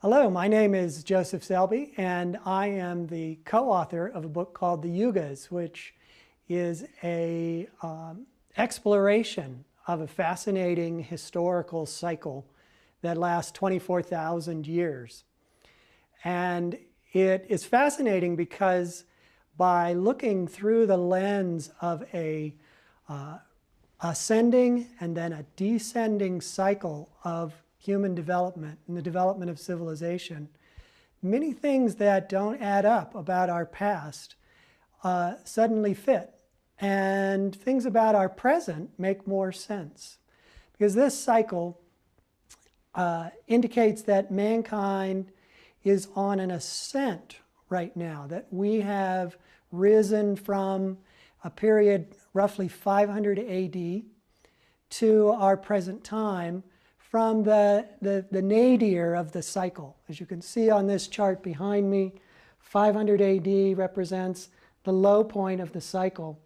Hello, my name is Joseph Selbie, and I am the co-author of a book called The Yugas, which is a exploration of a fascinating historical cycle that lasts 24,000 years. And it is fascinating because by looking through the lens of a ascending and then a descending cycle of human development and the development of civilization, many things that don't add up about our past suddenly fit. And things about our present make more sense. Because this cycle indicates that mankind is on an ascent right now, that we have risen from a period roughly 500 AD to our present time, from the nadir of the cycle. As you can see on this chart behind me, 500 AD represents the low point of the cycle.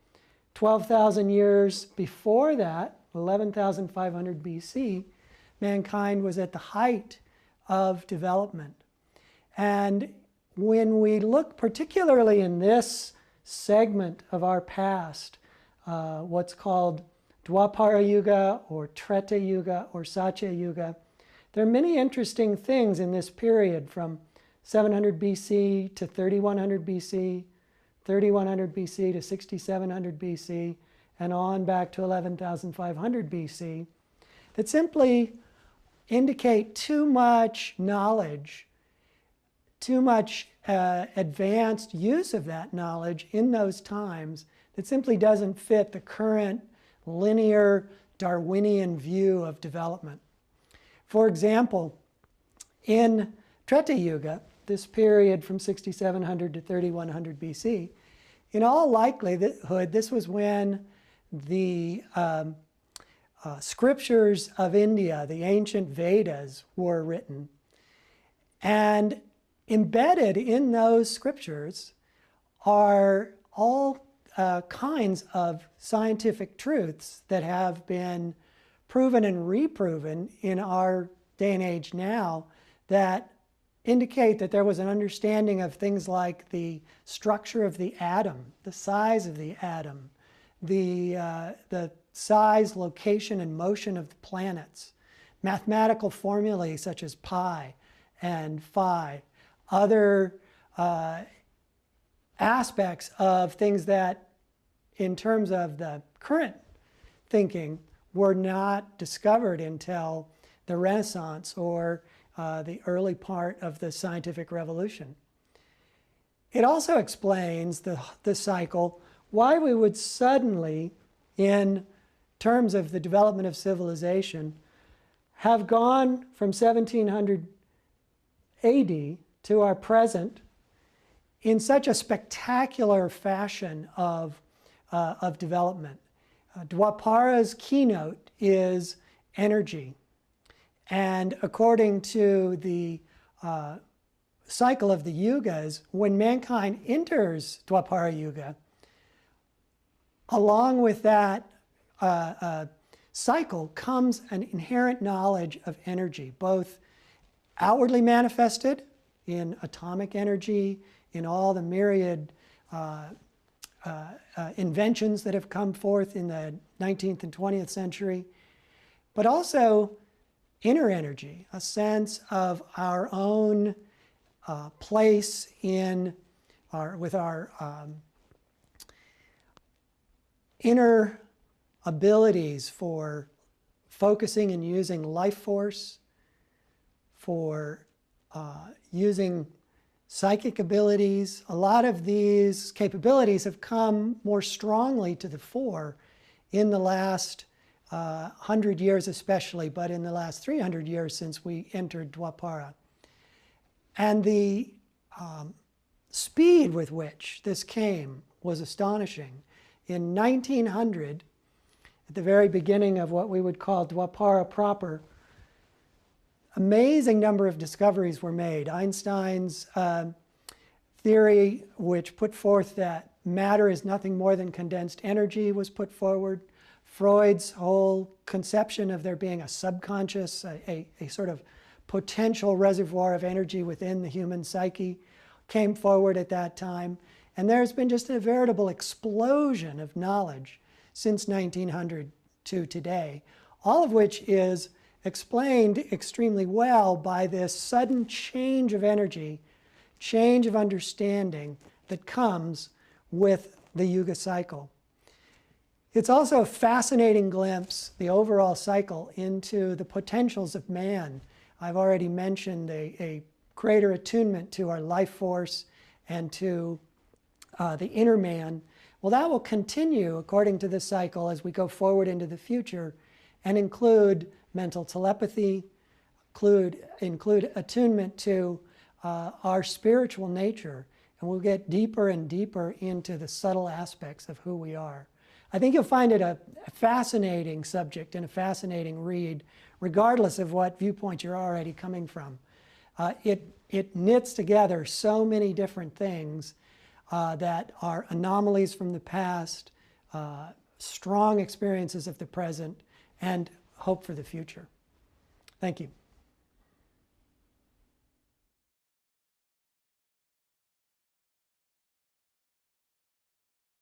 12,000 years before that, 11,500 BC, mankind was at the height of development. And when we look particularly in this segment of our past, what's called Dwapara Yuga or Treta Yuga or Satya Yuga, there are many interesting things in this period from 700 BC to 3100 BC, 3100 BC to 6700 BC, and on back to 11,500 BC, that simply indicate too much knowledge, too much advanced use of that knowledge in those times that simply doesn't fit the current linear Darwinian view of development. For example, in Treta Yuga, this period from 6700 to 3100 BC, in all likelihood, this was when the scriptures of India, the ancient Vedas, were written. And embedded in those scriptures are all kinds of scientific truths that have been proven and reproven in our day and age now that indicate that there was an understanding of things like the structure of the atom, the size of the atom, the size, location, and motion of the planets, mathematical formulae such as pi and phi, other aspects of things that, in terms of the current thinking, were not discovered until the Renaissance or the early part of the scientific revolution. It also explains the cycle why we would suddenly, in terms of the development of civilization, have gone from 1700 AD to our present in such a spectacular fashion of development. Dwapara's keynote is energy. And according to the cycle of the Yugas, when mankind enters Dwapara Yuga, along with that cycle comes an inherent knowledge of energy, both outwardly manifested in atomic energy, in all the myriad inventions that have come forth in the 19th and 20th century, but also inner energy, a sense of our own place in with our inner abilities for focusing and using life force, for using psychic abilities. A lot of these capabilities have come more strongly to the fore in the last 100 years especially, but in the last 300 years since we entered Dwapara. And the speed with which this came was astonishing. In 1900, at the very beginning of what we would call Dwapara proper, amazing number of discoveries were made. Einstein's theory, which put forth that matter is nothing more than condensed energy, was put forward. Freud's whole conception of there being a subconscious, a sort of potential reservoir of energy within the human psyche came forward at that time. And there's been just a veritable explosion of knowledge since 1900 to today, all of which is explained extremely well by this sudden change of energy, change of understanding that comes with the Yuga cycle. It's also a fascinating glimpse, the overall cycle, into the potentials of man. I've already mentioned a greater attunement to our life force and to the inner man. Well, that will continue according to this cycle as we go forward into the future and include mental telepathy, include attunement to our spiritual nature, and we'll get deeper and deeper into the subtle aspects of who we are. I think you'll find it a fascinating subject and a fascinating read, regardless of what viewpoint you're already coming from. It knits together so many different things that are anomalies from the past, strong experiences of the present, and hope for the future. Thank you.